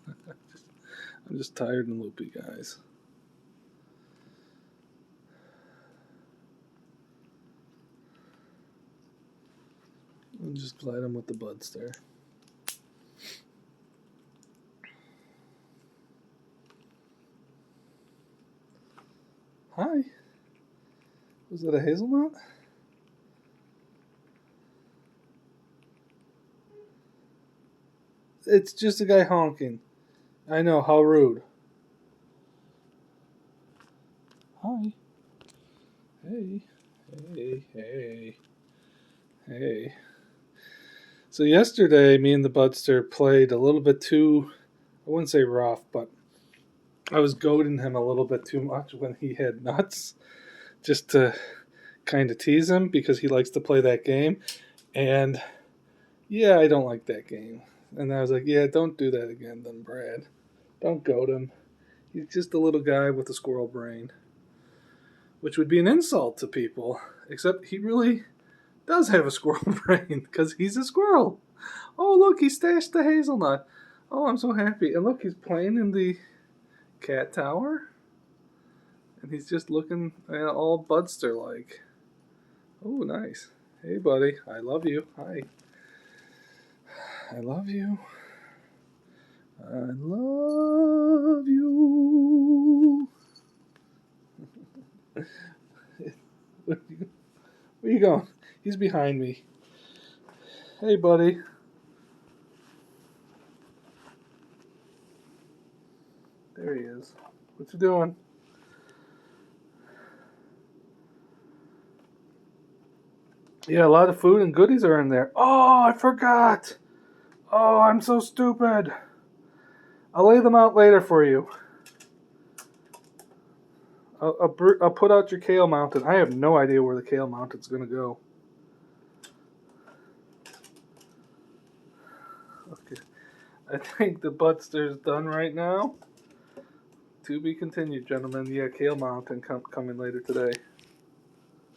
I'm just tired and loopy, guys. I'm just glad I'm with the Budster. Hi. Was that a hazelnut? It's just a guy honking. I know, how rude. Hi. Hey. Hey. Hey. So yesterday, me and the Budster played a little bit too, I wouldn't say rough, but I was goading him a little bit too much when he had nuts, just to kind of tease him because he likes to play that game. And yeah, I don't like that game. And I was like, yeah, don't do that again, then, Brad. Don't goad him. He's just a little guy with a squirrel brain, which would be an insult to people, except he really does have a squirrel brain because he's a squirrel. Oh, look, he stashed the hazelnut. Oh, I'm so happy. And look, he's playing in the cat tower. And he's just looking all Budster like. Oh, nice. Hey, buddy. I love you. Hi. I love you. I love you. Where are you going? He's behind me. Hey, buddy. There he is. What you doing? Yeah, a lot of food and goodies are in there. Oh, I forgot. Oh, I'm so stupid. I'll lay them out later for you. I'll put out your kale mountain. I have no idea where the kale mountain's going to go. Okay. I think the Budster's done right now. To be continued, gentlemen. Yeah, kale mountain coming later today.